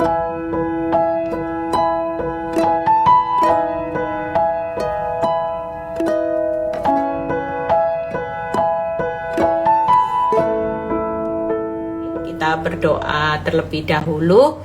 Kita berdoa terlebih dahulu.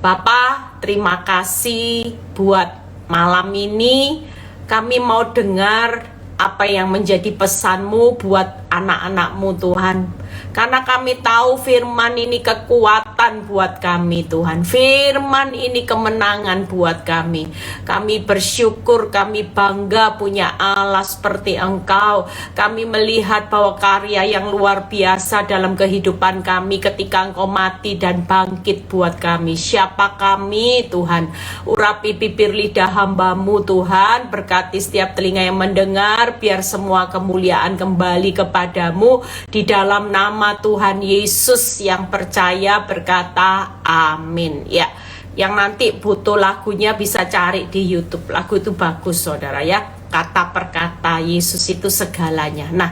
Bapa, terima kasih buat malam ini. Kami mau dengar apa yang menjadi pesan-Mu buat anak-anak-Mu Tuhan. Karena kami tahu firman ini kekuatan buat kami Tuhan. Firman ini kemenangan buat kami. Kami bersyukur, kami bangga punya Allah seperti Engkau. Kami melihat bahwa karya yang luar biasa dalam kehidupan kami ketika Engkau mati dan bangkit buat kami. Siapa kami Tuhan? Urapi bibir lidah hamba-Mu Tuhan. Berkati setiap telinga yang mendengar. Biar semua kemuliaan kembali kepadamu. Di dalam nama Tuhan Yesus yang percaya berkata amin. Ya, yang nanti butuh lagunya bisa cari di YouTube. Lagu itu bagus saudara ya. Kata per kata Yesus itu segalanya. Nah,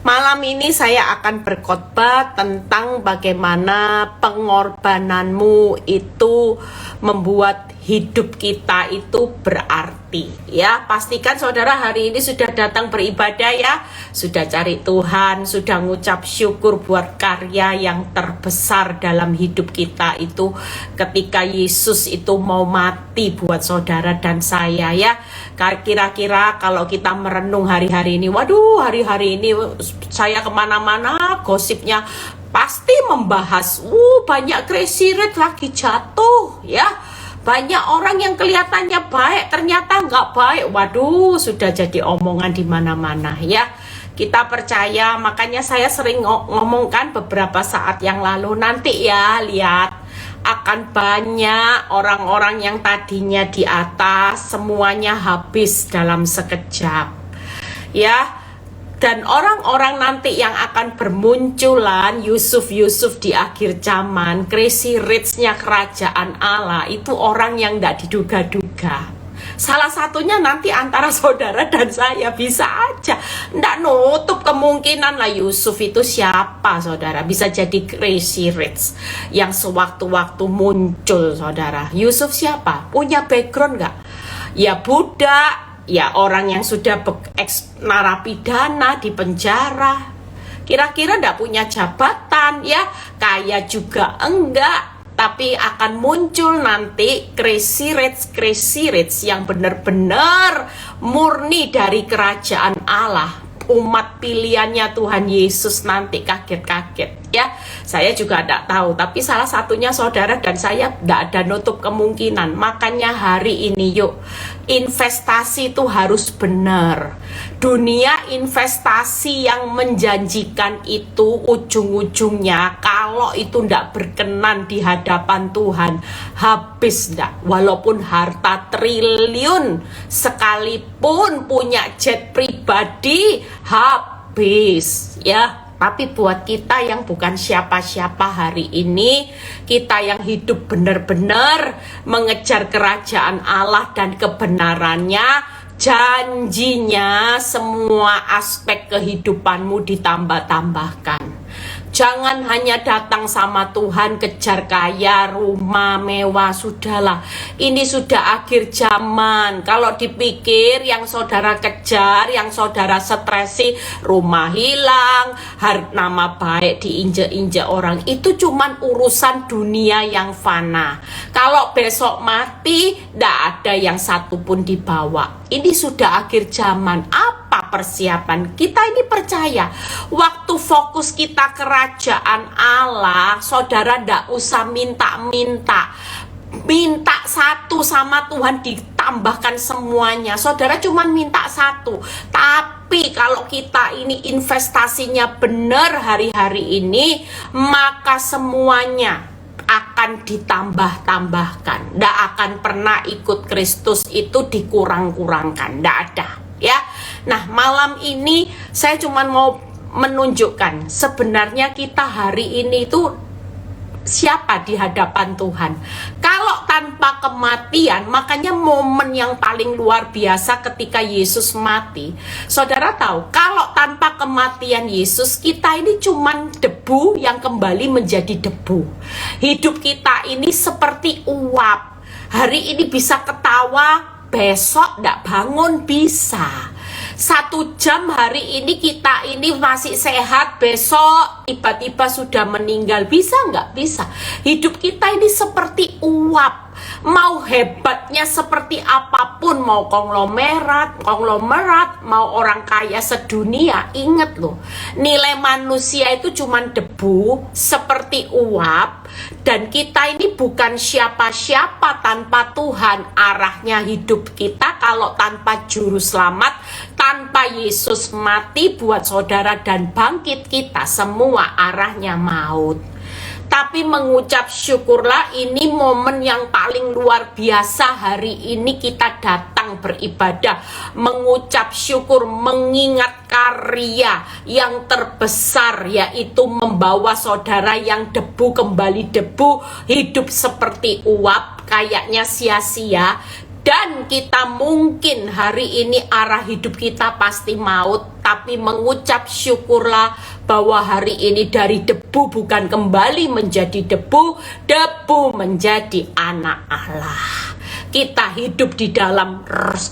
malam ini saya akan berkhotbah tentang bagaimana pengorbananmu itu membuat hidup kita itu berarti. Ya, pastikan saudara hari ini sudah datang beribadah ya, sudah cari Tuhan, sudah ngucap syukur buat karya yang terbesar dalam hidup kita itu ketika Yesus itu mau mati buat saudara dan saya ya. Kira-kira kalau kita merenung hari-hari ini, waduh hari-hari ini saya kemana-mana gosipnya pasti membahas banyak crazy rich lagi jatuh ya. Banyak orang yang kelihatannya baik ternyata nggak baik. Waduh, sudah jadi omongan di mana-mana ya. Kita percaya, makanya saya sering ngomongkan beberapa saat yang lalu, nanti ya lihat akan banyak orang-orang yang tadinya di atas semuanya habis dalam sekejap. Ya. Dan orang-orang nanti yang akan bermunculan, Yusuf di akhir zaman, crazy rich-nya kerajaan Allah, itu orang yang tidak diduga-duga. Salah satunya nanti antara saudara dan saya, bisa aja. Tidak nutup kemungkinan lah Yusuf itu siapa saudara. Bisa jadi crazy rich yang sewaktu-waktu muncul saudara. Yusuf siapa? Punya background nggak? Ya budak. Ya orang yang sudah narapidana di penjara, kira-kira ndak punya jabatan ya, kaya juga enggak, tapi akan muncul nanti crazy rich yang benar-benar murni dari kerajaan Allah. Umat pilihannya Tuhan Yesus nanti kaget-kaget ya. Saya juga tidak tahu, tapi salah satunya saudara dan saya tidak ada nutup kemungkinan. Makanya hari ini yuk, investasi itu harus benar. Dunia investasi yang menjanjikan itu ujung-ujungnya kalau itu tidak berkenan di hadapan Tuhan, habis tidak. Walaupun harta triliun sekalipun punya jet pribadi, habis ya. Tapi buat kita yang bukan siapa-siapa hari ini, kita yang hidup benar-benar mengejar kerajaan Allah dan kebenarannya, janjinya semua aspek kehidupanmu ditambah-tambahkan. Jangan hanya datang sama Tuhan kejar kaya, rumah mewah, sudahlah. Ini sudah akhir zaman. Kalau dipikir yang saudara kejar, yang saudara stresi, rumah hilang, nama baik diinjek-injek orang, itu cuman urusan dunia yang fana. Kalau besok mati, tidak ada yang satu pun dibawa. Ini sudah akhir zaman. Apa persiapan kita ini? Percaya waktu fokus kita kerajaan Allah, saudara ndak usah minta satu sama Tuhan ditambahkan semuanya. Saudara cuma minta satu, tapi kalau kita ini investasinya benar hari-hari ini, maka semuanya akan ditambah-tambahkan. Ndak akan pernah ikut Kristus itu dikurang-kurangkan, ndak ada ya. Nah malam ini saya cuma mau menunjukkan sebenarnya kita hari ini itu siapa di hadapan Tuhan. Kalau tanpa tanpa kematian, makanya momen yang paling luar biasa ketika Yesus mati. Saudara tahu, kalau tanpa kematian Yesus, kita ini cuman debu yang kembali menjadi debu. Hidup kita ini seperti uap. Hari ini bisa ketawa, besok tidak bangun bisa. 1 jam hari ini kita ini masih sehat, besok tiba-tiba sudah meninggal. Bisa nggak? Bisa. Hidup kita ini seperti uap. Mau hebatnya seperti apapun, mau konglomerat, mau orang kaya sedunia, ingat loh, nilai manusia itu cuman debu, seperti uap. Dan kita ini bukan siapa-siapa tanpa Tuhan. Arahnya hidup kita kalau tanpa juru selamat, tanpa Yesus mati buat saudara dan bangkit, kita semua arahnya maut. Tapi mengucap syukurlah, ini momen yang paling luar biasa. Hari ini kita datang beribadah, mengucap syukur, mengingat karya yang terbesar, yaitu membawa saudara yang debu kembali debu, hidup seperti uap, kayaknya sia-sia. Dan kita mungkin hari ini arah hidup kita pasti maut, tapi mengucap syukurlah bahwa hari ini dari debu bukan kembali menjadi debu, debu menjadi anak Allah. Kita hidup di dalam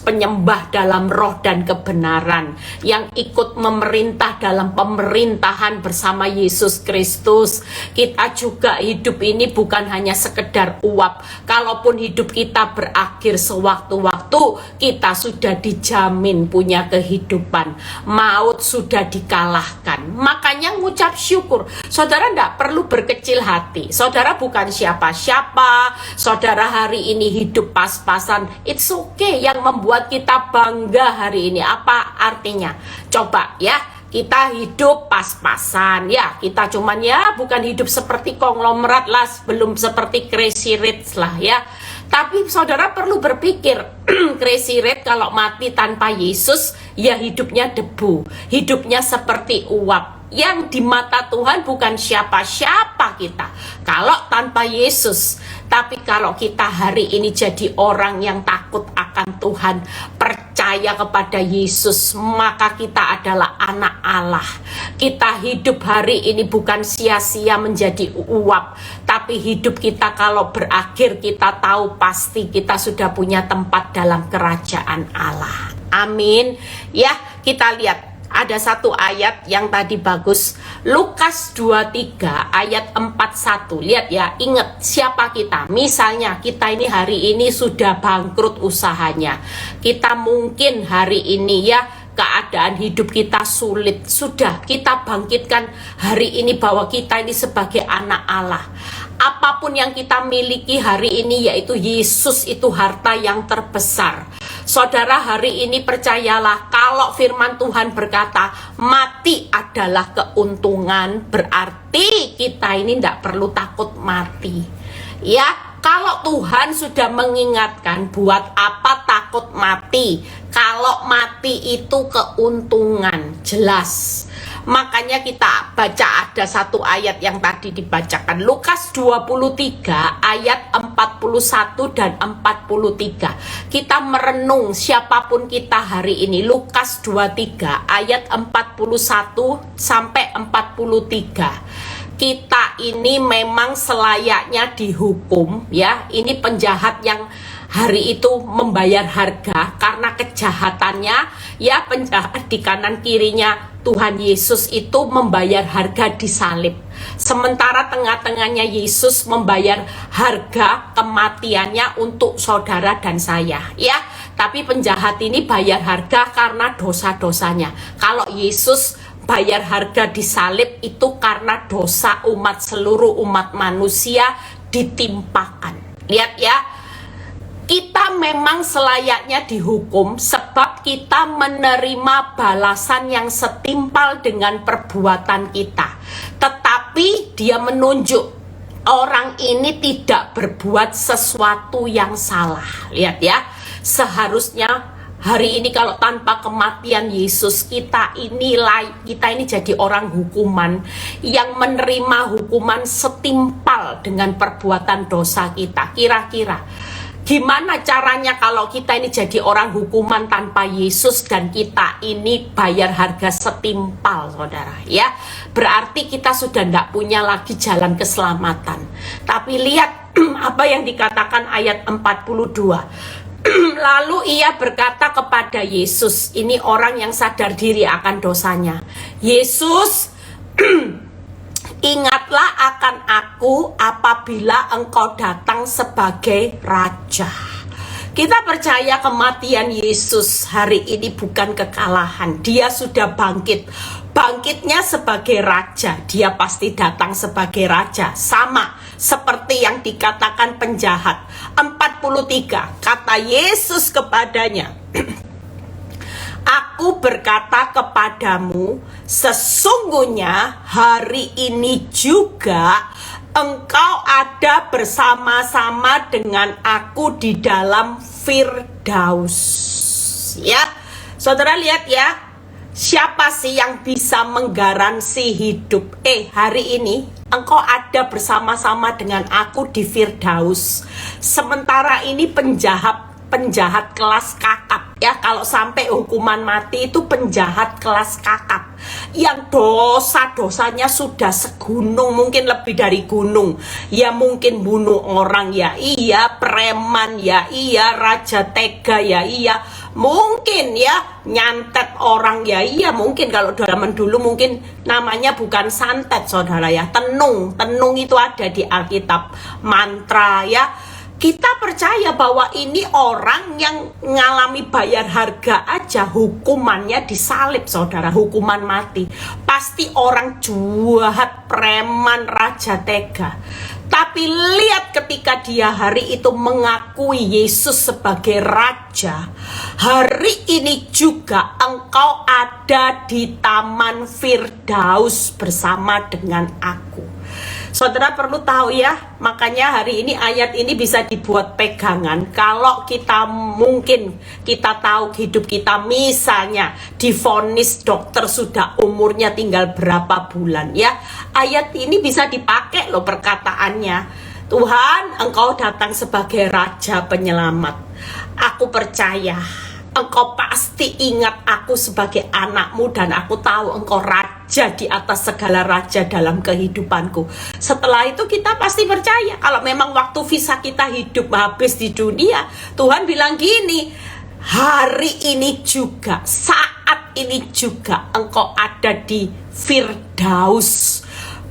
penyembah dalam roh dan kebenaran, yang ikut memerintah dalam pemerintahan bersama Yesus Kristus. Kita juga hidup ini bukan hanya sekedar uap. Kalaupun hidup kita berakhir sewaktu-waktu, kita sudah dijamin punya kehidupan. Maut sudah dikalahkan. Makanya ngucap syukur. Saudara tidak perlu berkecil hati. Saudara bukan siapa-siapa. Saudara hari ini hidup pas-pasan, it's okay. Yang membuat kita bangga hari ini apa artinya? Coba ya, kita hidup pas-pasan ya, kita cuman ya bukan hidup seperti konglomerat lah, belum seperti crazy rich lah ya. Tapi saudara perlu berpikir, crazy rich kalau mati tanpa Yesus ya hidupnya debu, hidupnya seperti uap. Yang di mata Tuhan bukan siapa-siapa kita kalau tanpa Yesus. Tapi kalau kita hari ini jadi orang yang takut akan Tuhan, percaya kepada Yesus, maka kita adalah anak Allah. Kita hidup hari ini bukan sia-sia menjadi uap, tapi hidup kita kalau berakhir, kita tahu pasti kita sudah punya tempat dalam kerajaan Allah. Amin. Ya, kita lihat. Ada satu ayat yang tadi bagus, Lukas 23 ayat 41. Lihat ya, ingat siapa kita. Misalnya kita ini hari ini sudah bangkrut usahanya. Kita mungkin hari ini ya keadaan hidup kita sulit. Sudah kita bangkitkan hari ini bahwa kita ini sebagai anak Allah. Apapun yang kita miliki hari ini, yaitu Yesus, itu harta yang terbesar. Saudara hari ini percayalah, kalau firman Tuhan berkata mati adalah keuntungan, berarti kita ini tidak perlu takut mati. Ya, kalau Tuhan sudah mengingatkan, buat apa takut mati? Kalau mati itu keuntungan, jelas. Makanya kita baca ada satu ayat yang tadi dibacakan, Lukas 23 ayat 41 dan 43. Kita merenung siapapun kita hari ini, Lukas 23 ayat 41 sampai 43. Kita ini memang selayaknya dihukum ya. Ini penjahat yang hari itu membayar harga karena kejahatannya ya. Penjahat di kanan kirinya Tuhan Yesus itu membayar harga di salib. Sementara tengah-tengahnya Yesus membayar harga kematiannya untuk saudara dan saya ya. Tapi penjahat ini bayar harga karena dosa-dosanya. Kalau Yesus bayar harga di salib itu karena dosa umat, seluruh umat manusia ditimpakan. Lihat ya, kita memang selayaknya dihukum sebab kita menerima balasan yang setimpal dengan perbuatan kita. Tetapi dia menunjuk orang ini tidak berbuat sesuatu yang salah. Lihat ya, seharusnya hari ini kalau tanpa kematian Yesus, kita ini jadi orang hukuman yang menerima hukuman setimpal dengan perbuatan dosa kita. Kira-kira Gimana caranya kalau kita ini jadi orang hukuman tanpa Yesus dan kita ini bayar harga setimpal, saudara, ya. Berarti kita sudah tidak punya lagi jalan keselamatan. Tapi lihat apa yang dikatakan ayat 42. Lalu ia berkata kepada Yesus, ini orang yang sadar diri akan dosanya. Yesus, ingatlah akan aku apabila engkau datang sebagai raja. Kita percaya kematian Yesus hari ini bukan kekalahan. Dia sudah bangkit. Bangkitnya sebagai raja. Dia pasti datang sebagai raja. Sama seperti yang dikatakan penjahat. 43, kata Yesus kepadanya, Aku berkata kepadamu, sesungguhnya hari ini juga engkau ada bersama-sama dengan aku di dalam Firdaus. Ya, saudara lihat ya, siapa sih yang bisa menggaransi hidup? Hari ini engkau ada bersama-sama dengan aku di Firdaus. Sementara ini penjahat kelas kakap, ya. Kalau sampai hukuman mati itu penjahat kelas kakap yang dosa-dosanya sudah segunung, mungkin lebih dari gunung. Ya mungkin bunuh orang, ya iya, preman, ya iya, raja tega, ya iya, mungkin ya nyantet orang, ya iya, mungkin kalau zaman dulu mungkin namanya bukan santet, saudara, ya, tenung itu ada di Alkitab, mantra, ya. Kita percaya bahwa ini orang yang ngalami bayar harga aja, hukumannya disalib, saudara, hukuman mati. Pasti orang jahat, preman, raja tega. Tapi lihat ketika dia hari itu mengakui Yesus sebagai raja, hari ini juga engkau ada di Taman Firdaus bersama dengan aku. Saudara perlu tahu ya, makanya hari ini ayat ini bisa dibuat pegangan. Kalau kita mungkin kita tahu hidup kita misalnya divonis dokter sudah umurnya tinggal berapa bulan, ya, ayat ini bisa dipakai loh perkataannya. Tuhan, engkau datang sebagai raja penyelamat. Aku percaya engkau pasti ingat aku sebagai anakmu dan aku tahu engkau raja di atas segala raja dalam kehidupanku. Setelah itu kita pasti percaya kalau memang waktu visa kita hidup habis di dunia, Tuhan bilang gini, hari ini juga, saat ini juga engkau ada di Firdaus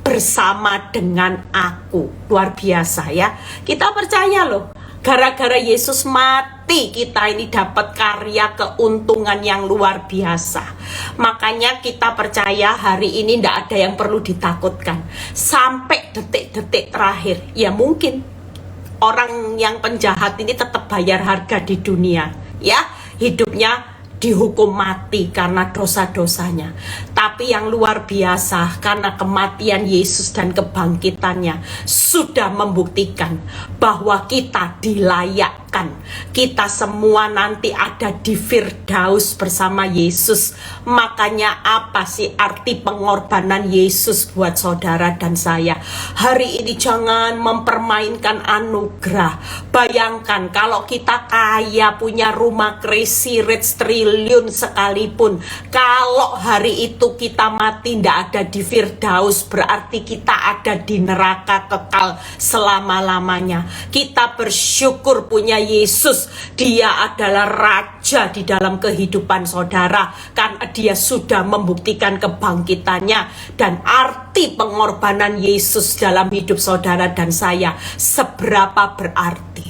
bersama dengan aku. Luar biasa ya. Kita percaya loh, gara-gara Yesus mati kita ini dapat karya keuntungan yang luar biasa. Makanya kita percaya hari ini tidak ada yang perlu ditakutkan. Sampai detik-detik terakhir, ya mungkin orang yang penjahat ini tetap bayar harga di dunia, ya, hidupnya dihukum mati karena dosa-dosanya. Tapi yang luar biasa, karena kematian Yesus dan kebangkitannya sudah membuktikan bahwa kita dilayakkan. Kita semua nanti ada di Firdaus bersama Yesus. Makanya apa sih arti pengorbanan Yesus buat saudara dan saya? Hari ini jangan mempermainkan anugerah. Bayangkan kalau kita kaya, punya rumah crazy rich triliun sekalipun, kalau hari itu kita mati tidak ada di Firdaus, berarti kita ada di neraka kekal selama-lamanya. Kita bersyukur punya Yesus. Dia adalah raja di dalam kehidupan saudara, karena dia sudah membuktikan kebangkitannya. Dan arti pengorbanan Yesus dalam hidup saudara dan saya seberapa berarti.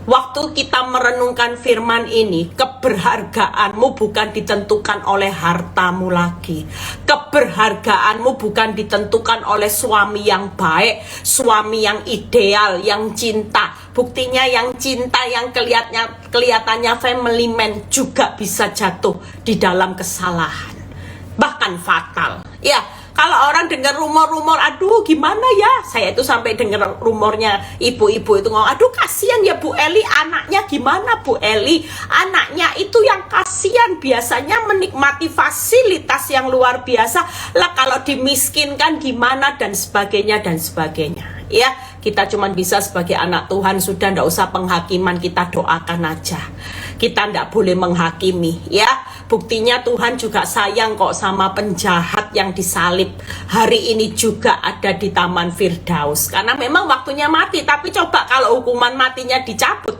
Waktu kita merenungkan firman ini, keberhargaanmu bukan ditentukan oleh hartamu lagi. Keberhargaanmu bukan ditentukan oleh suami yang baik, suami yang ideal, yang cinta. Buktinya yang cinta, yang kelihatannya family man juga bisa jatuh di dalam kesalahan, bahkan fatal. Ya, kalau orang dengar rumor-rumor, aduh gimana ya, saya itu sampai dengar rumornya ibu-ibu itu ngomong, aduh kasihan ya Bu Eli, anaknya gimana Bu Eli, anaknya itu yang kasihan, biasanya menikmati fasilitas yang luar biasa lah, kalau dimiskinkan gimana, dan sebagainya dan sebagainya. Ya, Kita cuma bisa sebagai anak Tuhan, sudah ndak usah penghakiman, kita doakan aja. Kita ndak boleh menghakimi, ya. Buktinya Tuhan juga sayang kok sama penjahat yang disalib. Hari ini juga ada di Taman Firdaus. Karena memang waktunya mati, tapi coba kalau hukuman matinya dicabut,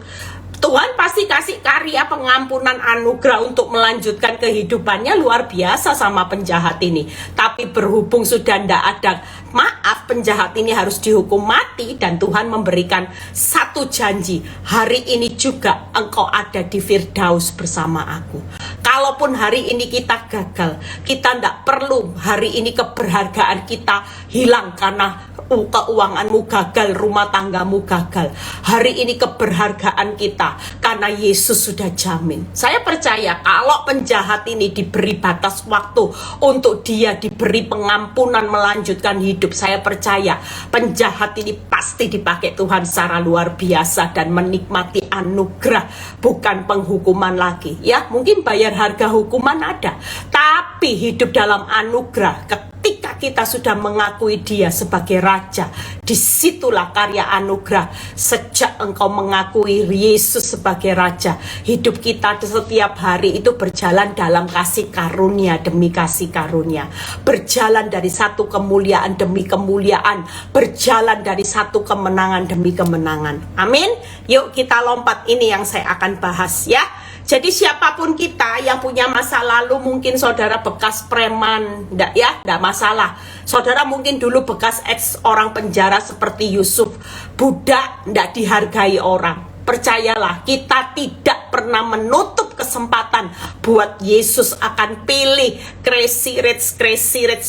Tuhan pasti kasih karya pengampunan anugerah untuk melanjutkan kehidupannya luar biasa sama penjahat ini. Tapi berhubung sudah ndak ada maaf, penjahat ini harus dihukum mati, dan Tuhan memberikan satu janji, hari ini juga engkau ada di Firdaus bersama aku. Kalaupun hari ini kita gagal, kita ndak perlu hari ini keberhargaan kita hilang karena keuanganmu gagal, rumah tanggamu gagal. Hari ini keberhargaan kita karena Yesus sudah jamin. Saya percaya kalau penjahat ini diberi batas waktu untuk dia diberi pengampunan melanjutkan hidup, saya percaya penjahat ini pasti dipakai Tuhan secara luar biasa dan menikmati anugerah, bukan penghukuman lagi. Ya, mungkin bayar harga hukuman ada, tapi hidup dalam anugerah. Ketika kita sudah mengakui dia sebagai Raja, disitulah karya anugerah. Sejak engkau mengakui Yesus sebagai Raja, hidup kita setiap hari itu berjalan dalam kasih karunia demi kasih karunia, berjalan dari satu kemuliaan demi kemuliaan, berjalan dari satu kemenangan demi kemenangan. Amin. Yuk kita lompat, ini yang saya akan bahas, ya. Jadi siapapun kita yang punya masa lalu, mungkin saudara bekas preman, enggak masalah. Saudara mungkin dulu bekas ex orang penjara seperti Yusuf, budak, enggak dihargai orang. Percayalah, kita tidak pernah menutup kesempatan buat Yesus akan pilih crazy rich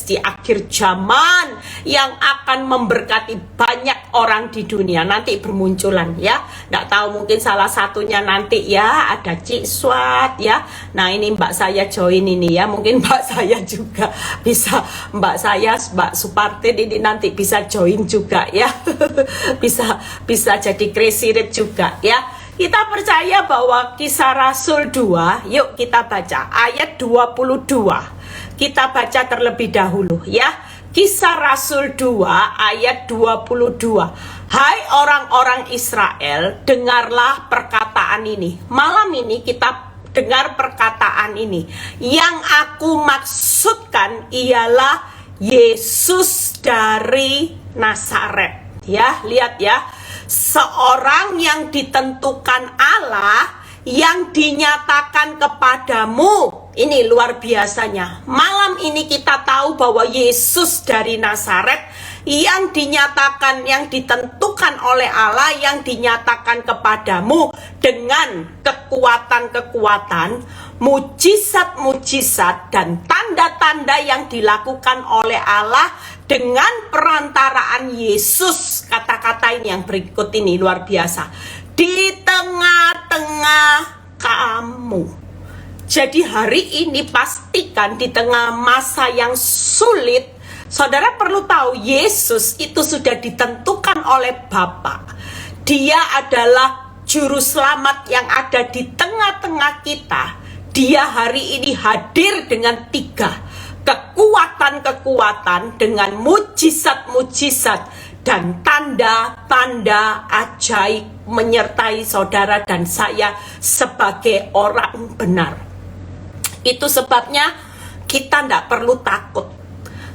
di akhir zaman yang akan memberkati banyak orang di dunia. Nanti bermunculan, ya. Nggak tahu, mungkin salah satunya nanti ya ada Cik Swat, ya. Nah ini mbak saya join ini, ya. Mungkin mbak saya juga bisa, mbak Supartin ini nanti bisa join juga, ya. bisa jadi crazy rich juga, ya. Kita percaya bahwa Kisah Rasul 2, yuk kita baca ayat 22. Kita baca terlebih dahulu, ya. Kisah Rasul 2 ayat 22. Hai orang-orang Israel, dengarlah perkataan ini. Malam ini kita dengar perkataan ini. Yang aku maksudkan ialah Yesus dari Nazaret. Ya, lihat ya. Seorang yang ditentukan Allah, yang dinyatakan kepadamu. Ini luar biasanya. Malam ini kita tahu bahwa Yesus dari Nazaret yang dinyatakan, yang ditentukan oleh Allah, yang dinyatakan kepadamu dengan kekuatan-kekuatan, mujizat-mujizat dan tanda-tanda yang dilakukan oleh Allah dengan perantaraan Yesus. Kata-kata ini yang berikut ini luar biasa. Di tengah-tengah kamu. Jadi hari ini pastikan di tengah masa yang sulit, saudara perlu tahu Yesus itu sudah ditentukan oleh Bapa. Dia adalah juru selamat yang ada di tengah-tengah kita. Dia hari ini hadir dengan 3 kekuatan-kekuatan, dengan mujizat-mujizat dan tanda-tanda ajaib menyertai saudara dan saya sebagai orang benar. Itu sebabnya kita tidak perlu takut.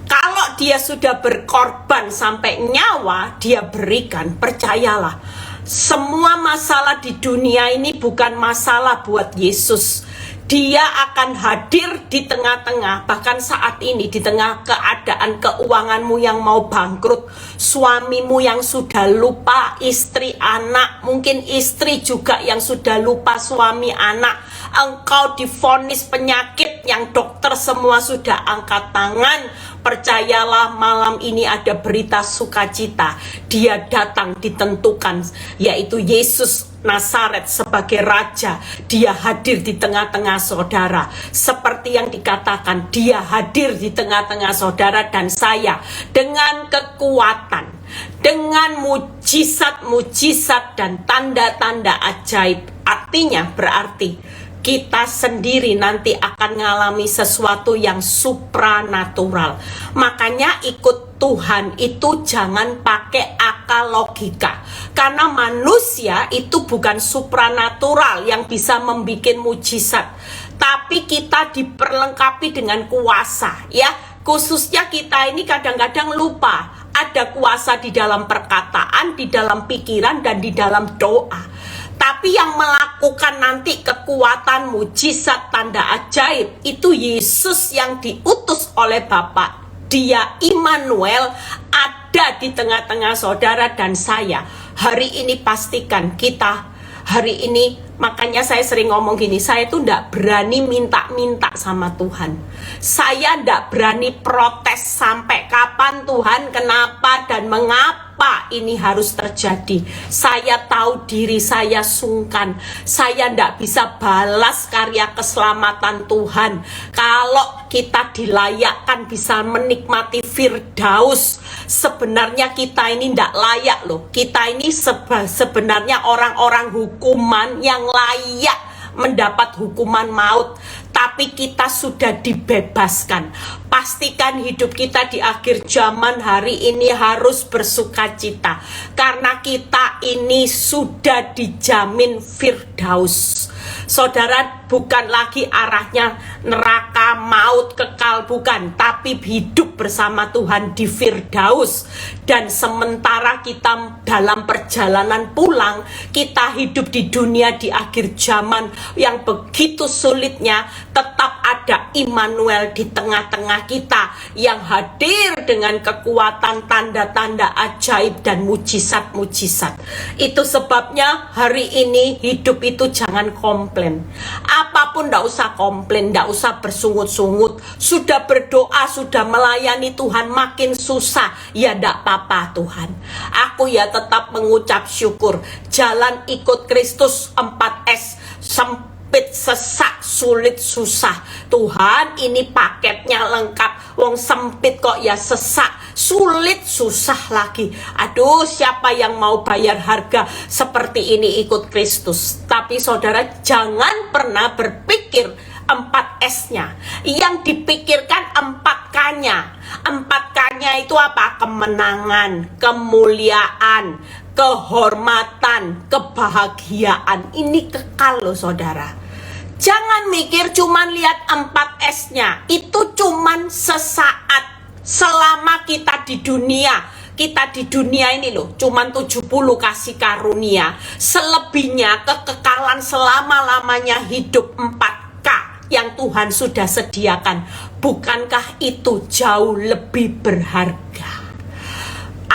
Kalau dia sudah berkorban sampai nyawa dia berikan, percayalah, semua masalah di dunia ini bukan masalah buat Yesus. Dia akan hadir di tengah-tengah, bahkan saat ini di tengah keadaan keuanganmu yang mau bangkrut, suamimu yang sudah lupa istri anak, mungkin istri juga yang sudah lupa suami anak, engkau divonis penyakit yang dokter semua sudah angkat tangan. Percayalah, malam ini ada berita sukacita. Dia datang ditentukan, yaitu Yesus Nazaret sebagai Raja. Dia hadir di tengah-tengah saudara. Seperti yang dikatakan, dia hadir di tengah-tengah saudara dan saya dengan kekuatan, dengan mujizat-mujizat dan tanda-tanda ajaib. Artinya berarti kita sendiri nanti akan mengalami sesuatu yang supranatural. Makanya ikut Tuhan itu jangan pakai akal logika, karena manusia itu bukan supranatural yang bisa membuat mujizat, tapi kita diperlengkapi dengan kuasa, ya. Khususnya kita ini kadang-kadang lupa ada kuasa di dalam perkataan, di dalam pikiran, dan di dalam doa. Tapi yang melakukan nanti kekuatan, mujizat, tanda ajaib itu Yesus yang diutus oleh Bapa. Dia Immanuel ada di tengah-tengah saudara dan saya. Hari ini pastikan kita hari ini, makanya saya sering ngomong gini, saya tuh nggak berani minta-minta sama Tuhan. Saya nggak berani protes sampai kapan Tuhan, kenapa dan mengapa ini harus terjadi. Saya tahu diri saya sungkan. Saya nggak bisa balas karya keselamatan Tuhan. Kalau kita dilayakkan bisa menikmati Firdaus, sebenarnya kita ini nggak layak loh. Kita ini sebenarnya orang-orang hukuman yang layak mendapat hukuman maut, tapi kita sudah dibebaskan. Pastikan hidup kita di akhir zaman hari ini harus bersukacita, karena kita ini sudah dijamin Firdaus. Saudara, bukan lagi arahnya neraka, maut, kekal, bukan, tapi hidup bersama Tuhan di Firdaus. Dan sementara kita dalam perjalanan pulang, kita hidup di dunia di akhir zaman yang begitu sulitnya, tetap ada Immanuel di tengah-tengah kita yang hadir dengan kekuatan, tanda-tanda ajaib dan mujizat-mujizat. Itu sebabnya hari ini hidup itu jangan komplain. Apapun ndak usah komplain, ndak usah bersungut-sungut. Sudah berdoa, sudah melayani Tuhan makin susah, ya ndak apa-apa Tuhan. Aku ya tetap mengucap syukur. Jalan ikut Kristus 4S, sempit, sesak, sulit, susah. Tuhan, ini paketnya lengkap. Wong sempit kok ya sesak, sulit, susah lagi. Aduh, siapa yang mau bayar harga seperti ini ikut Kristus? Tapi saudara, jangan pernah berpikir 4S-nya. Yang dipikirkan 4K-nya. 4K-nya itu apa? Kemenangan, kemuliaan, kehormatan, kebahagiaan. Ini kekal loh saudara. Jangan mikir cuman lihat 4S-nya. Itu cuman sesaat. Selama kita di dunia. Kita di dunia ini loh, cuman 70 kasih karunia. Selebihnya kekekalan selama-lamanya hidup 4K yang Tuhan sudah sediakan. Bukankah itu jauh lebih berharga?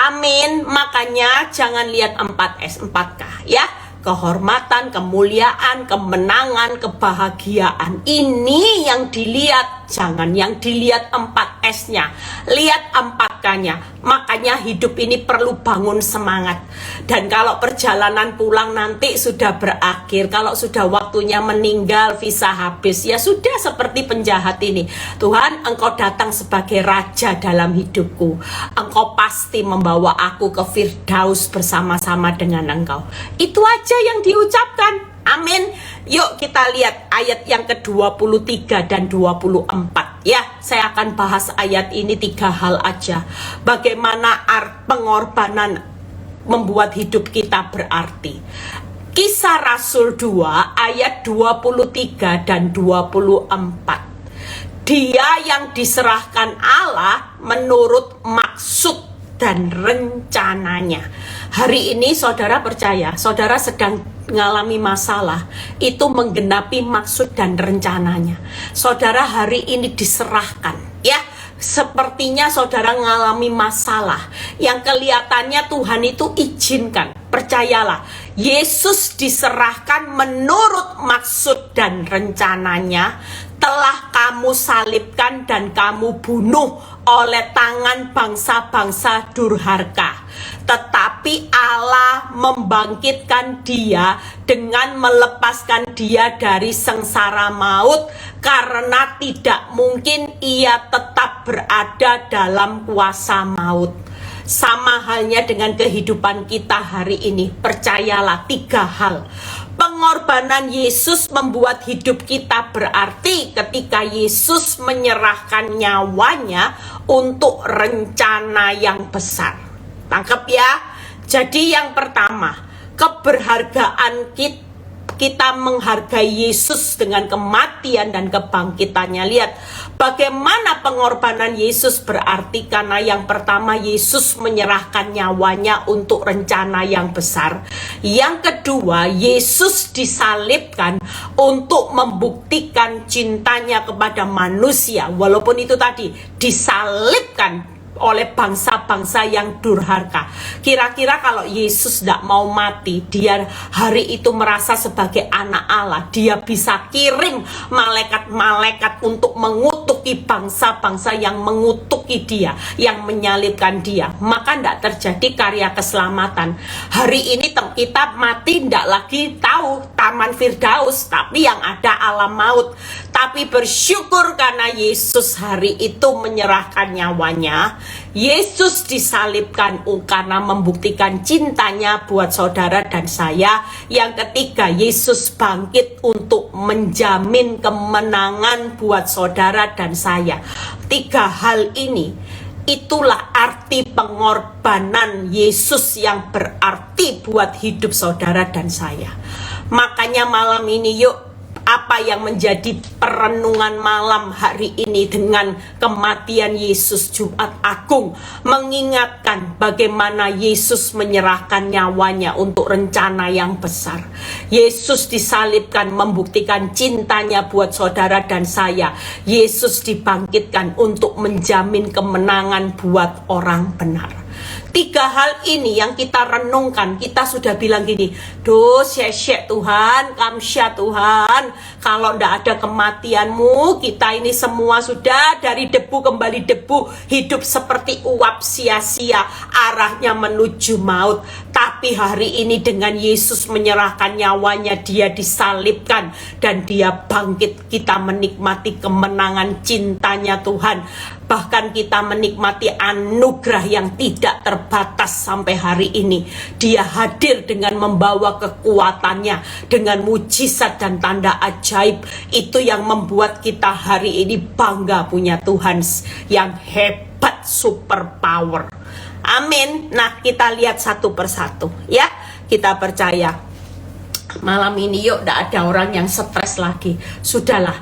Amin. Makanya jangan lihat 4S, 4K ya. Kehormatan, kemuliaan, kemenangan, kebahagiaan. Ini yang dilihat. Jangan yang dilihat 4S-nya. Lihat 4K-nya. Makanya hidup ini perlu bangun semangat. Dan kalau perjalanan pulang nanti sudah berakhir, kalau sudah waktunya meninggal, visa habis, ya sudah seperti penjahat ini. Tuhan, Engkau datang sebagai Raja dalam hidupku. Engkau pasti membawa aku ke Firdaus bersama-sama dengan Engkau. Itu aja yang diucapkan. Amin. Yuk kita lihat ayat yang ke-23 dan 24 ya. Saya akan bahas ayat ini 3 hal aja. Bagaimana pengorbanan membuat hidup kita berarti. Kisah Rasul 2 ayat 23 dan 24. Dia yang diserahkan Allah menurut maksud dan rencananya. Hari ini saudara percaya, saudara sedang mengalami masalah, itu menggenapi maksud dan rencananya. Saudara hari ini diserahkan, ya. Sepertinya saudara mengalami masalah yang kelihatannya Tuhan itu izinkan. Percayalah, Yesus diserahkan menurut maksud dan rencananya. Telah kamu salibkan dan kamu bunuh oleh tangan bangsa-bangsa durhaka. Tetapi Allah membangkitkan dia dengan melepaskan dia dari sengsara maut, karena tidak mungkin ia tetap berada dalam kuasa maut. Sama halnya dengan kehidupan kita hari ini. Percayalah 3 hal. Pengorbanan Yesus membuat hidup kita berarti ketika Yesus menyerahkan nyawanya untuk rencana yang besar. Tangkap ya. Jadi yang pertama, keberhargaan kita menghargai Yesus dengan kematian dan kebangkitannya. Lihat bagaimana pengorbanan Yesus berarti, karena yang pertama Yesus menyerahkan nyawanya untuk rencana yang besar. Yang kedua, Yesus disalibkan untuk membuktikan cintanya kepada manusia. Walaupun itu tadi disalibkan oleh bangsa-bangsa yang durhaka. Kira-kira kalau Yesus tidak mau mati, dia hari itu merasa sebagai anak Allah, dia bisa kirim malaikat-malaikat untuk mengutuki bangsa-bangsa yang mengutuki dia, yang menyalibkan dia. Maka tidak terjadi karya keselamatan. Hari ini kita mati tidak lagi tahu taman Firdaus, tapi yang ada alam maut. Tapi bersyukur karena Yesus hari itu menyerahkan nyawanya. Yesus disalibkan karena membuktikan cintanya buat saudara dan saya. Yang ketiga, Yesus bangkit untuk menjamin kemenangan buat saudara dan saya. Tiga hal ini, itulah arti pengorbanan Yesus yang berarti buat hidup saudara dan saya. Makanya malam ini yuk, apa yang menjadi perenungan malam hari ini dengan kematian Yesus Jumat Agung, mengingatkan bagaimana Yesus menyerahkan nyawanya untuk rencana yang besar. Yesus disalibkan membuktikan cintanya buat saudara dan saya. Yesus dibangkitkan untuk menjamin kemenangan buat orang benar. Tiga hal ini yang kita renungkan. Kita sudah bilang gini, duh syek Tuhan, kamsya Tuhan, kalau ndak ada kematianmu, kita ini semua sudah dari debu kembali debu, hidup seperti uap sia-sia, arahnya menuju maut. Tapi hari ini dengan Yesus menyerahkan nyawanya, dia disalibkan dan dia bangkit, kita menikmati kemenangan cintanya Tuhan. Bahkan kita menikmati anugerah yang tidak terbatas sampai hari ini. Dia hadir dengan membawa kekuatannya, dengan mujizat dan tanda ajaib. Itu yang membuat kita hari ini bangga punya Tuhan yang hebat, super power. Amin. Nah, kita lihat satu persatu ya. Kita percaya malam ini yuk, tidak ada orang yang stres lagi. Sudahlah,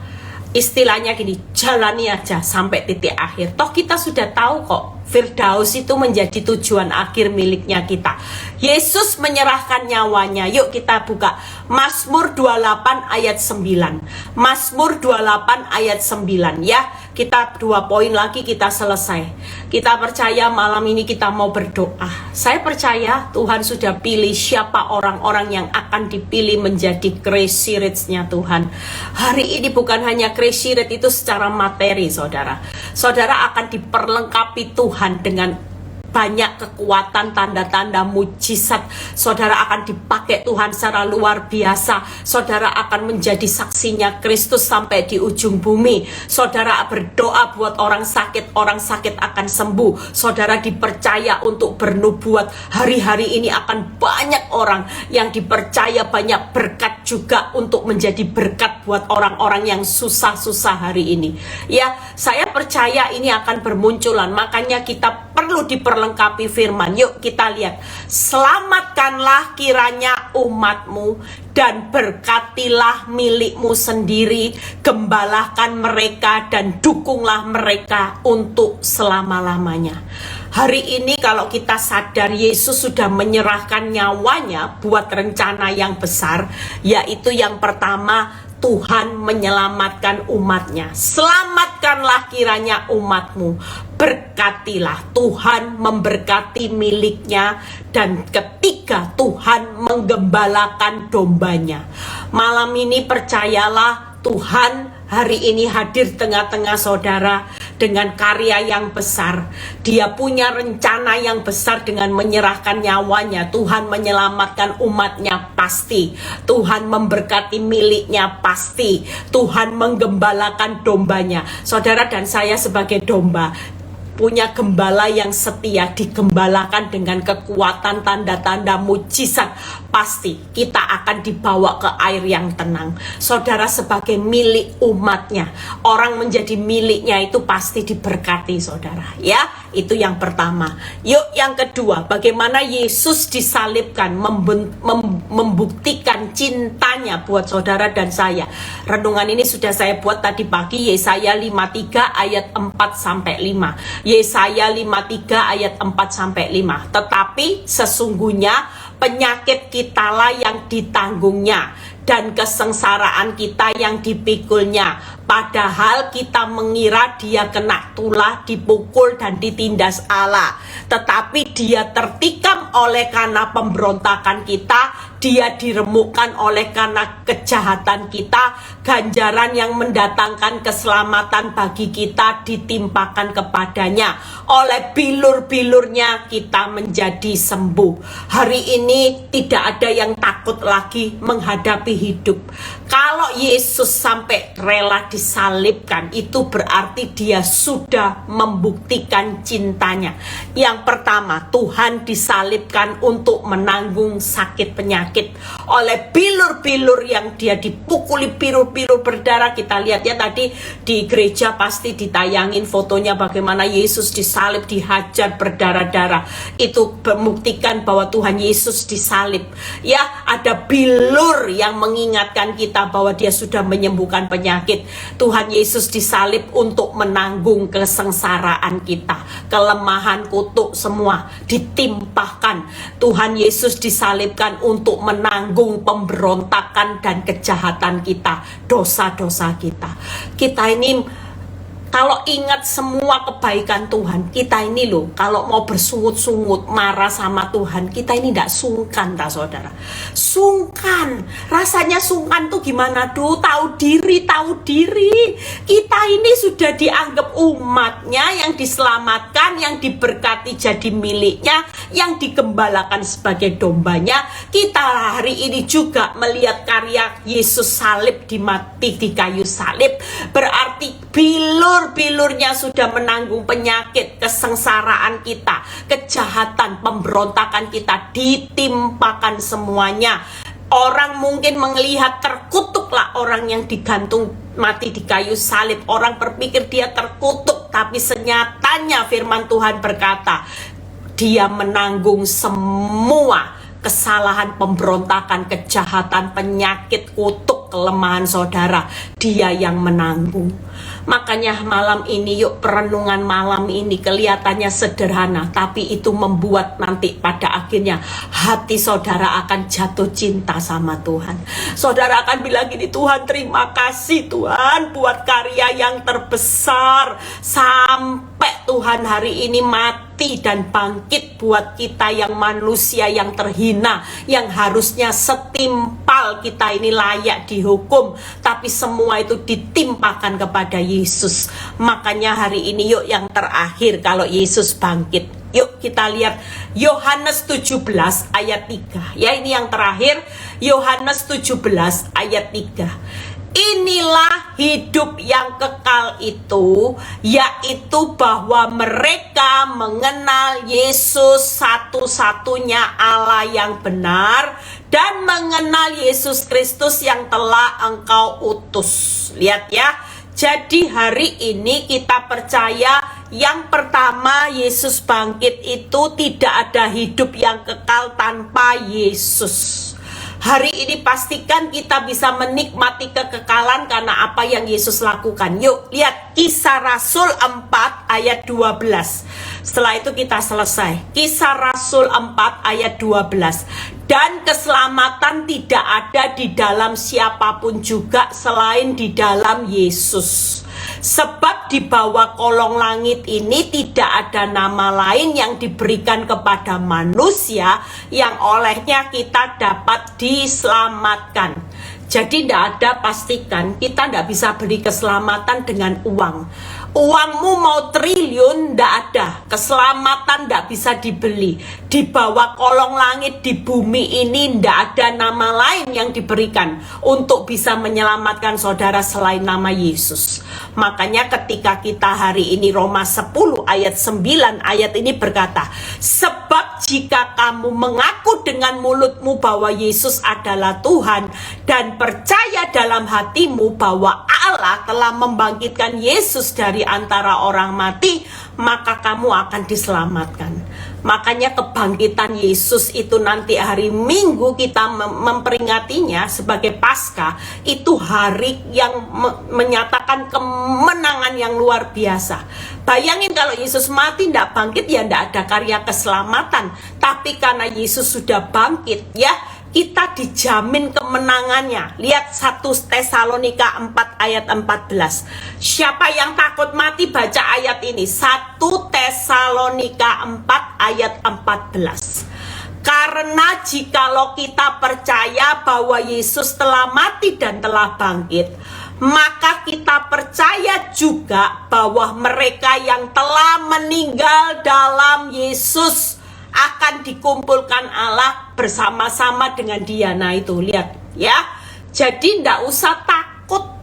istilahnya gini, jalani aja sampai titik akhir. Toh kita sudah tahu kok, Firdaus itu menjadi tujuan akhir miliknya kita. Yesus menyerahkan nyawanya. Yuk kita buka Mazmur 28 ayat 9. Mazmur 28 ayat 9 ya. Kita 2 poin lagi kita selesai. Kita percaya malam ini kita mau berdoa. Saya percaya Tuhan sudah pilih siapa orang-orang yang akan dipilih menjadi crazy rich-nya Tuhan. Hari ini bukan hanya crazy rich itu secara materi, saudara. Saudara akan diperlengkapi Tuhan dengan banyak kekuatan, tanda-tanda mujizat. Saudara akan dipakai Tuhan secara luar biasa. Saudara akan menjadi saksinya Kristus sampai di ujung bumi. Saudara berdoa buat orang sakit akan sembuh. Saudara dipercaya untuk bernubuat. Hari-hari ini akan banyak orang yang dipercaya banyak berkat juga untuk menjadi berkat buat orang-orang yang susah-susah hari ini. Ya, saya percaya ini akan bermunculan. Makanya kita perlu diperlengkapi firman. Yuk kita lihat. Selamatkanlah kiranya umatmu dan berkatilah milikmu sendiri. Gembalakan mereka dan dukunglah mereka untuk selama-lamanya. Hari ini kalau kita sadar Yesus sudah menyerahkan nyawanya buat rencana yang besar, yaitu yang pertama, Tuhan menyelamatkan umatnya. Selamatkanlah kiranya umatmu. Berkatilah, Tuhan memberkati miliknya. Dan ketiga, Tuhan menggembalakan dombanya. Malam ini percayalah, Tuhan hari ini hadir tengah-tengah saudara dengan karya yang besar. Dia punya rencana yang besar dengan menyerahkan nyawanya. Tuhan menyelamatkan umatnya pasti. Tuhan memberkati miliknya pasti. Tuhan menggembalakan dombanya. Saudara dan saya sebagai domba, punya gembala yang setia, digembalakan dengan kekuatan, tanda-tanda, mujizat, pasti kita akan dibawa ke air yang tenang. Saudara, sebagai milik umatnya, orang menjadi miliknya itu pasti diberkati, saudara. Ya, itu yang pertama. Yuk, yang kedua, bagaimana Yesus disalibkan, membuktikan cintanya buat saudara dan saya. Renungan ini sudah saya buat tadi pagi, Yesaya 53 ayat 4-5. Yesaya 53 ayat 4-5. Tetapi sesungguhnya penyakit kitalah yang ditanggungnya dan kesengsaraan kita yang dipikulnya. Padahal kita mengira dia kena tulah, dipukul dan ditindas Allah. Tetapi dia tertikam oleh karena pemberontakan kita, dia diremukkan oleh karena kejahatan kita, ganjaran yang mendatangkan keselamatan bagi kita ditimpakan kepadanya. Oleh bilur-bilurnya kita menjadi sembuh. Hari ini tidak ada yang takut lagi menghadapi hidup. Kalau Yesus sampai rela disalibkan, itu berarti dia sudah membuktikan cintanya. Yang pertama, Tuhan disalibkan untuk menanggung sakit penyakit. Oleh bilur-bilur yang dia dipukuli, bilur-bilur berdarah. Kita lihat ya tadi di gereja pasti ditayangin fotonya bagaimana Yesus disalib, dihajar berdarah-darah. Itu membuktikan bahwa Tuhan Yesus disalib. Ya, ada bilur yang mengingatkan kita bahwa dia sudah menyembuhkan penyakit. Tuhan Yesus disalib untuk menanggung kesengsaraan kita, kelemahan, kutuk semua ditimpahkan. Tuhan Yesus disalibkan untuk menanggung pemberontakan dan kejahatan kita, dosa-dosa kita. Kita ini kalau ingat semua kebaikan Tuhan, kita ini loh, kalau mau bersungut-sungut, marah sama Tuhan, kita ini tidak sungkan, tak saudara? Sungkan, rasanya sungkan tuh gimana? Tahu diri. Kita ini sudah dianggap umatnya yang diselamatkan, yang diberkati jadi miliknya, yang digembalakan sebagai dombanya. Kita hari ini juga melihat karya Yesus salib, mati di kayu salib, berarti bilurnya sudah menanggung penyakit, kesengsaraan kita, kejahatan, pemberontakan kita, ditimpakan semuanya. Orang mungkin melihat terkutuklah orang yang digantung mati di kayu salib. Orang berpikir dia terkutuk, tapi senyatanya firman Tuhan berkata, dia menanggung semua kesalahan, pemberontakan, kejahatan, penyakit, kutuk, kelemahan saudara. Dia yang menanggung. Makanya malam ini, yuk, perenungan malam ini kelihatannya sederhana, tapi itu membuat nanti pada akhirnya hati saudara akan jatuh cinta sama Tuhan. Saudara akan bilang gini, Tuhan terima kasih Tuhan buat karya yang terbesar. Sampai Tuhan hari ini mati dan bangkit buat kita yang manusia yang terhina, yang harusnya setimpal kita ini layak dihukum, tapi semua itu ditimpakan kepada Yesus. Makanya hari ini yuk yang terakhir kalau Yesus bangkit, yuk kita lihat Yohanes 17 ayat 3. Ya, ini yang terakhir, Yohanes 17 ayat 3. Inilah hidup yang kekal itu, yaitu bahwa mereka mengenal Yesus satu-satunya Allah yang benar, dan mengenal Yesus Kristus yang telah engkau utus. Lihat ya, jadi hari ini kita percaya yang pertama, Yesus bangkit itu tidak ada hidup yang kekal tanpa Yesus. Hari ini pastikan kita bisa menikmati kekekalan karena apa yang Yesus lakukan. Yuk lihat Kisah Rasul 4 ayat 12. Setelah itu kita selesai. Kisah Rasul 4 ayat 12. Dan keselamatan tidak ada di dalam siapapun juga selain di dalam Yesus. Sebab di bawah kolong langit ini tidak ada nama lain yang diberikan kepada manusia yang olehnya kita dapat diselamatkan. Jadi tidak ada, pastikan kita tidak bisa beli keselamatan dengan uang. Uangmu mau triliun, tidak ada. Keselamatan tidak bisa dibeli. Di bawah kolong langit di bumi ini tidak ada nama lain yang diberikan untuk bisa menyelamatkan saudara selain nama Yesus. Makanya ketika kita hari ini Roma 10 ayat 9 ayat ini berkata, sebab jika kamu mengaku dengan mulutmu bahwa Yesus adalah Tuhan dan percaya dalam hatimu bahwa Allah telah membangkitkan Yesus dari antara orang mati, maka kamu akan diselamatkan. Makanya kebangkitan Yesus itu nanti hari Minggu kita memperingatinya sebagai Paskah. Itu hari yang menyatakan kemenangan yang luar biasa. Bayangin kalau Yesus mati tidak bangkit, ya tidak ada karya keselamatan. Tapi karena Yesus sudah bangkit, ya kita dijamin kemenangannya. Lihat 1 Tesalonika 4 ayat 14. Siapa yang takut mati baca ayat ini. 1 Tesalonika 4 ayat 14. Karena jikalau kita percaya bahwa Yesus telah mati dan telah bangkit, maka kita percaya juga bahwa mereka yang telah meninggal dalam Yesus akan dikumpulkan Allah bersama-sama dengan Dia. Nah itu lihat ya. Jadi tidak usah takut.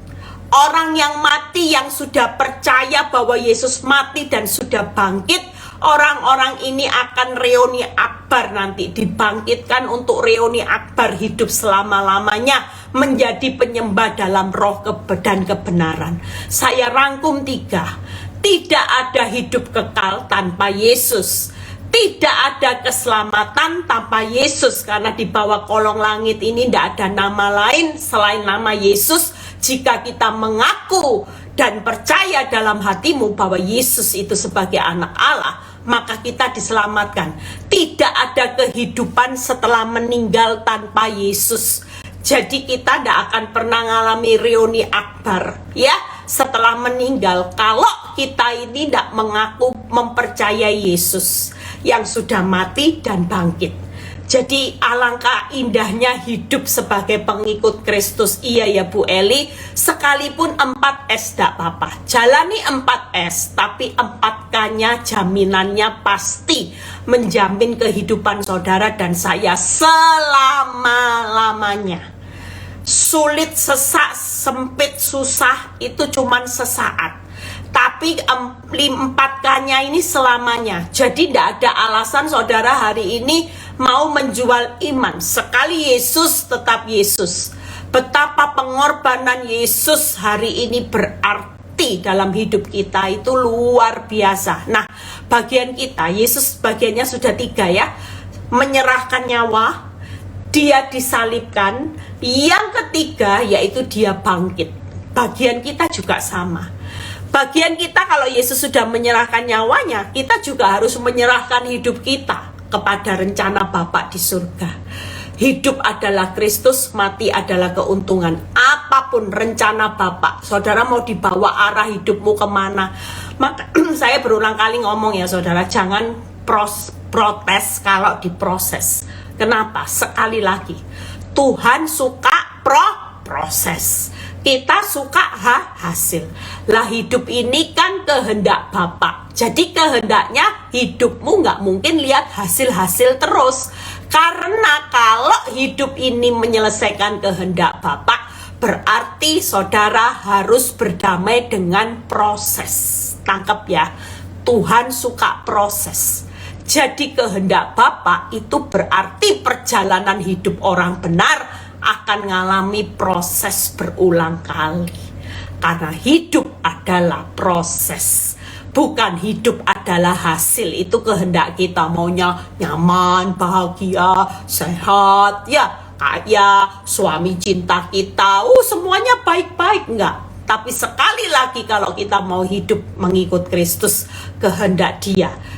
Orang yang mati, yang sudah percaya bahwa Yesus mati dan sudah bangkit, orang-orang ini akan reuni akbar nanti, dibangkitkan untuk reuni akbar, hidup selama-lamanya menjadi penyembah dalam roh dan kebenaran. Saya rangkum 3. Tidak ada hidup kekal tanpa Yesus. Tidak ada keselamatan tanpa Yesus, karena di bawah kolong langit ini tidak ada nama lain selain nama Yesus. Jika kita mengaku dan percaya dalam hatimu bahwa Yesus itu sebagai anak Allah, maka kita diselamatkan. Tidak ada kehidupan setelah meninggal tanpa Yesus. Jadi kita tidak akan pernah mengalami reuni akbar ya setelah meninggal kalau kita ini tidak mengaku mempercayai Yesus yang sudah mati dan bangkit. Jadi alangkah indahnya hidup sebagai pengikut Kristus. Iya ya Bu Eli, sekalipun 4S tidak apa-apa. Jalani 4S, tapi 4K-nya jaminannya pasti menjamin kehidupan saudara dan saya selama-lamanya. Sulit, sesak, sempit, susah itu cuman sesaat. Tapi 4K-nya ini selamanya. Jadi tidak ada alasan saudara hari ini mau menjual iman. Sekali Yesus tetap Yesus. Betapa pengorbanan Yesus hari ini berarti dalam hidup kita itu luar biasa. Nah, bagian kita, Yesus bagiannya sudah 3 ya. Menyerahkan nyawa, Dia disalibkan. Yang ketiga yaitu Dia bangkit. Bagian kita juga sama. Bagian kita kalau Yesus sudah menyerahkan nyawanya, kita juga harus menyerahkan hidup kita kepada rencana Bapa di surga. Hidup adalah Kristus, mati adalah keuntungan. Apapun rencana Bapa, saudara mau dibawa arah hidupmu kemana. Maka saya berulang kali ngomong ya saudara, jangan protes kalau diproses. Kenapa? Sekali lagi, Tuhan suka proses. Kita suka hasil. Lah hidup ini kan kehendak Bapa. Jadi kehendaknya hidupmu nggak mungkin lihat hasil-hasil terus. Karena kalau hidup ini menyelesaikan kehendak Bapa, berarti saudara harus berdamai dengan proses. Tangkap ya, Tuhan suka proses. Jadi kehendak Bapa itu berarti perjalanan hidup orang benar akan mengalami proses berulang kali. Karena hidup adalah proses, bukan hidup adalah hasil. Itu kehendak kita, maunya nyaman, bahagia, sehat, ya kaya, suami cinta kita, semuanya baik-baik, enggak. Tapi sekali lagi kalau kita mau hidup mengikut Kristus, kehendak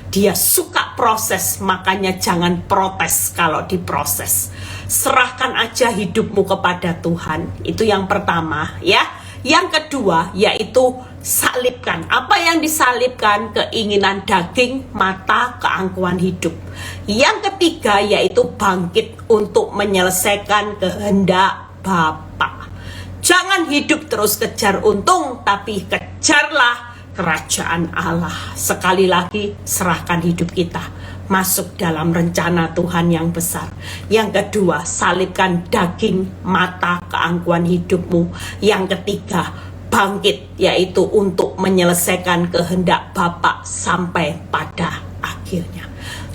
Dia suka proses, makanya jangan protes kalau diproses. Serahkan aja hidupmu kepada Tuhan. Itu yang pertama ya. Yang kedua yaitu salibkan. Apa yang disalibkan? Keinginan daging, mata, keangkuhan hidup. Yang ketiga yaitu bangkit untuk menyelesaikan kehendak Bapa. Jangan hidup terus kejar untung, tapi kejarlah kerajaan Allah. Sekali lagi, serahkan hidup kita masuk dalam rencana Tuhan yang besar. Yang kedua, salibkan daging, mata, keangkuhan hidupmu. Yang ketiga, bangkit, yaitu untuk menyelesaikan kehendak Bapa sampai pada akhirnya.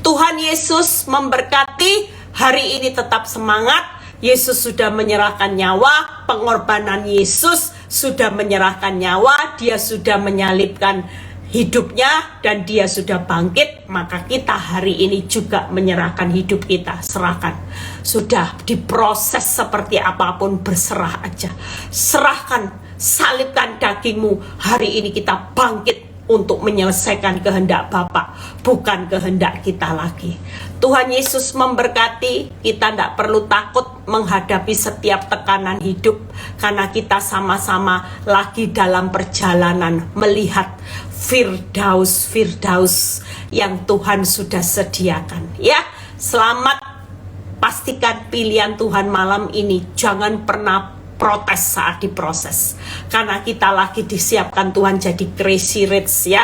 Tuhan Yesus memberkati. Hari ini tetap semangat. Yesus sudah menyerahkan nyawa, pengorbanan Yesus sudah menyerahkan nyawa, dia sudah menyalibkan hidupnya dan dia sudah bangkit. Maka kita hari ini juga menyerahkan hidup kita, serahkan. Sudah diproses seperti apapun, berserah aja. Serahkan, salibkan dagingmu. Hari ini kita bangkit untuk menyelesaikan kehendak Bapa, bukan kehendak kita lagi. Tuhan Yesus memberkati. Kita tidak perlu takut menghadapi setiap tekanan hidup, karena kita sama-sama lagi dalam perjalanan melihat Firdaus yang Tuhan sudah sediakan. Ya, selamat. Pastikan pilihan Tuhan malam ini. Jangan pernah protes saat diproses, karena kita lagi disiapkan Tuhan jadi crazy rich, ya.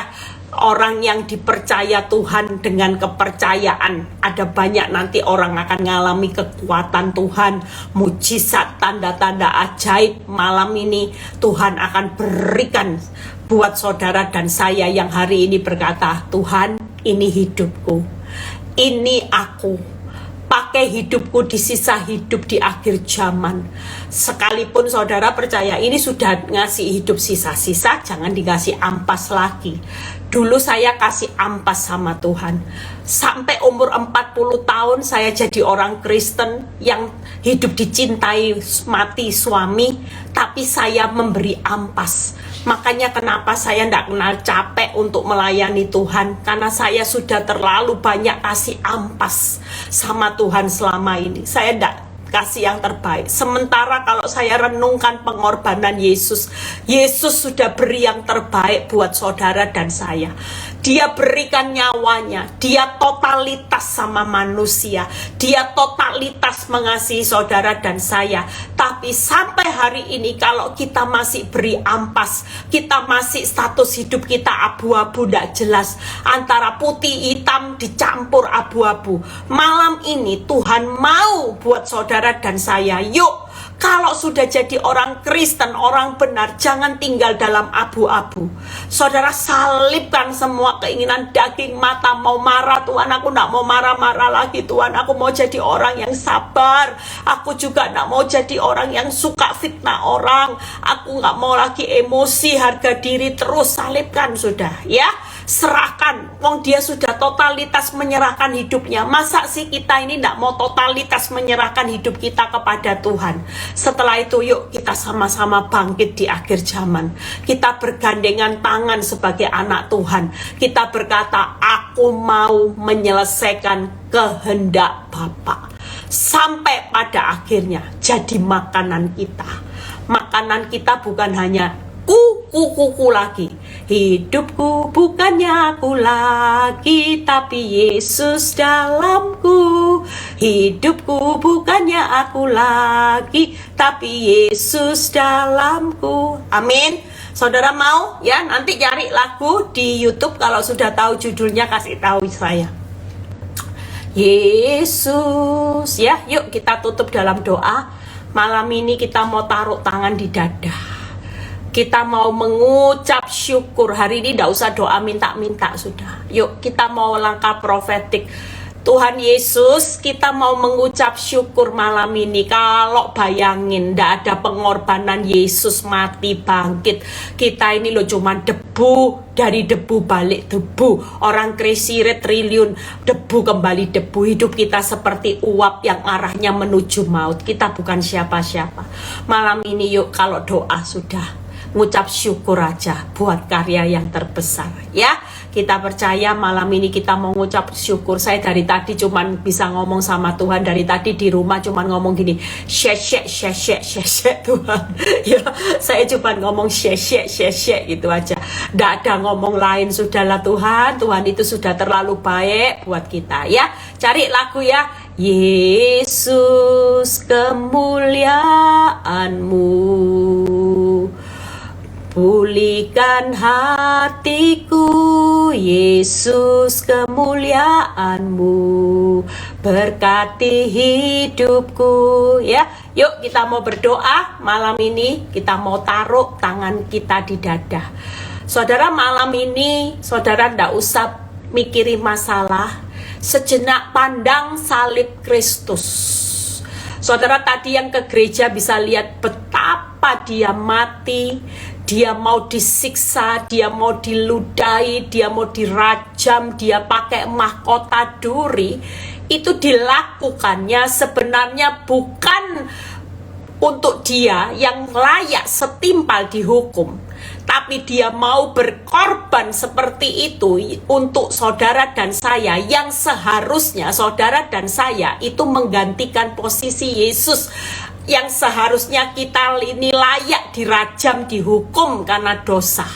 Orang yang dipercaya Tuhan dengan kepercayaan, ada banyak nanti orang akan mengalami kekuatan Tuhan, mujizat, tanda-tanda ajaib. Malam ini Tuhan akan berikan buat saudara dan saya yang hari ini berkata, Tuhan, ini hidupku, ini aku. Pakai hidupku di sisa hidup di akhir zaman. Sekalipun saudara percaya ini sudah ngasih hidup sisa-sisa, jangan dikasih ampas lagi. Dulu saya kasih ampas sama Tuhan. Sampai umur 40 tahun saya jadi orang Kristen yang hidup dicintai mati suami, tapi saya memberi ampas. Makanya kenapa saya tidak kenal capek untuk melayani Tuhan, karena saya sudah terlalu banyak kasih ampas sama Tuhan selama ini. Saya tidak kasih yang terbaik. Sementara kalau saya renungkan pengorbanan Yesus, Yesus sudah beri yang terbaik buat saudara dan saya. Dia berikan nyawanya, dia totalitas sama manusia, dia totalitas mengasihi saudara dan saya. Tapi sampai hari ini kalau kita masih beri ampas, kita masih status hidup kita abu-abu, tidak jelas, antara putih hitam dicampur abu-abu. Malam ini Tuhan mau buat saudara dan saya, yuk, kalau sudah jadi orang Kristen, orang benar, jangan tinggal dalam abu-abu. Saudara, salibkan semua keinginan daging mata. Mau marah, Tuhan, aku tidak mau marah-marah lagi, Tuhan. Aku mau jadi orang yang sabar. Aku juga tidak mau jadi orang yang suka fitnah orang. Aku nggak mau lagi emosi, harga diri. Terus salibkan, sudah, ya. Serahkan. Wong dia sudah totalitas menyerahkan hidupnya. Masa sih kita ini tidak mau totalitas menyerahkan hidup kita kepada Tuhan? Setelah itu yuk kita sama-sama bangkit di akhir zaman. Kita bergandengan tangan sebagai anak Tuhan. Kita berkata, aku mau menyelesaikan kehendak Bapa. Sampai pada akhirnya jadi makanan kita. Makanan kita bukan hanya kuku lagi. Hidupku bukannya aku lagi, tapi Yesus dalamku. Hidupku bukannya aku lagi, tapi Yesus dalamku. Amin. Saudara mau ya, nanti cari lagu di YouTube, kalau sudah tahu judulnya kasih tahu saya. Yesus, ya. Yuk kita tutup dalam doa. Malam ini kita mau taruh tangan di dada. Kita mau mengucap syukur. Hari ini tidak usah doa minta-minta, sudah. Yuk kita mau langkah profetik. Tuhan Yesus, kita mau mengucap syukur malam ini. Kalau bayangin, tidak ada pengorbanan Yesus mati bangkit. Kita ini loh cuma debu, dari debu balik debu. Orang crazy rate triliun, debu kembali debu. Hidup kita seperti uap yang arahnya menuju maut. Kita bukan siapa-siapa. Malam ini yuk kalau doa sudah, ngucap syukur aja buat karya yang terbesar, ya. Kita percaya malam ini kita mau ngucap syukur. Saya dari tadi cuman bisa ngomong sama Tuhan. Dari tadi di rumah cuman ngomong gini, syek Tuhan. Ya, saya cuman ngomong syek gitu aja. Nggak ada ngomong lain. Sudahlah Tuhan, Tuhan itu sudah terlalu baik buat kita, ya. Cari lagu ya. Yesus, kemuliaan-Mu pulihkan hatiku, Yesus, kemuliaan-Mu berkati hidupku. Ya, yuk kita mau berdoa malam ini. Kita mau taruh tangan kita di dada. Saudara, malam ini saudara ndak usah mikirin masalah. Sejenak pandang salib Kristus. Saudara tadi yang ke gereja bisa lihat betapa dia mati, dia mau disiksa, dia mau diludahi, dia mau dirajam, dia pakai mahkota duri. Itu dilakukannya sebenarnya bukan untuk dia yang layak setimpal dihukum, tapi dia mau berkorban seperti itu untuk saudara dan saya, yang seharusnya saudara dan saya itu menggantikan posisi Yesus, yang seharusnya kita ini layak dirajam, dihukum karena dosa.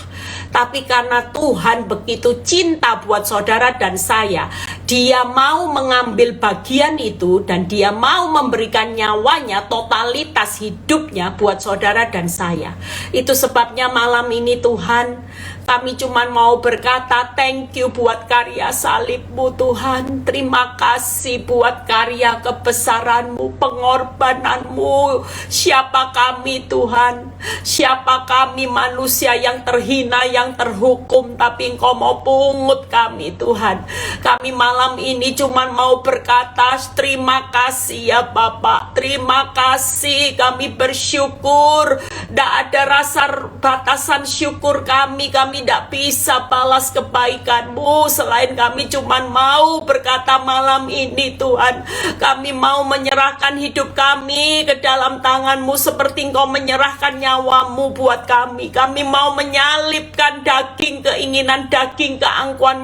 Tapi karena Tuhan begitu cinta buat saudara dan saya, dia mau mengambil bagian itu dan dia mau memberikan nyawanya, totalitas hidupnya buat saudara dan saya. Itu sebabnya malam ini Tuhan, kami cuma mau berkata thank you buat karya salibmu Tuhan. Terima kasih buat karya kebesaranmu, pengorbananmu. Siapa kami Tuhan? Siapa kami manusia yang terhina, yang terhukum, tapi Engkau mau pungut kami Tuhan. Kami malam ini cuma mau berkata terima kasih ya Bapak. Terima kasih, kami bersyukur. Tidak ada rasa batasan syukur kami tidak bisa balas kebaikan-Mu. Selain kami cuma mau berkata malam ini Tuhan, kami mau menyerahkan hidup kami ke dalam tangan-Mu seperti Engkau menyerahkan nyawa-Mu buat kami. Kami mau menyalipkan daging, keinginan daging, keangkuhan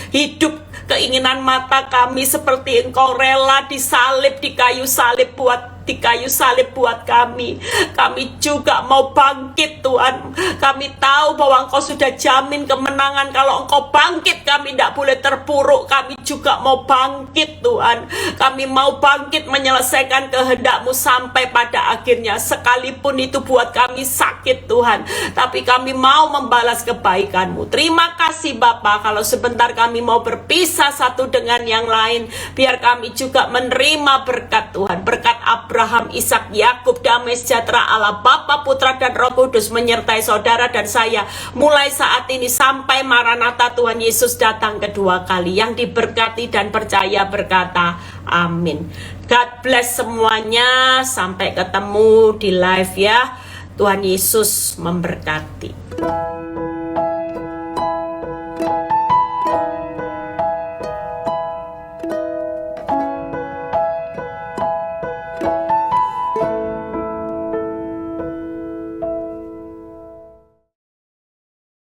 hidup, keinginan mata kami seperti Engkau rela disalib di kayu salib buat kami. Kami juga mau bangkit Tuhan. Kami tahu bahwa Engkau sudah jamin kemenangan. Kalau Engkau bangkit kami tidak boleh terpuruk. Kami juga mau bangkit Tuhan. Kami mau bangkit menyelesaikan kehendak-Mu sampai pada akhirnya. Sekalipun itu buat kami sakit Tuhan, tapi kami mau membalas kebaikan-Mu. Terima kasih Bapa. Kalau sebentar kami mau berpisah satu dengan yang lain, biar kami juga menerima berkat Tuhan. Berkat Abraham, Ishak, Yakub, damai sejahtera Allah Bapa, Putra dan Roh Kudus menyertai saudara dan saya mulai saat ini sampai Maranatha Tuhan Yesus datang kedua kali. Yang diberkati dan percaya berkata amin. God bless semuanya. Sampai ketemu di live ya. Tuhan Yesus memberkati.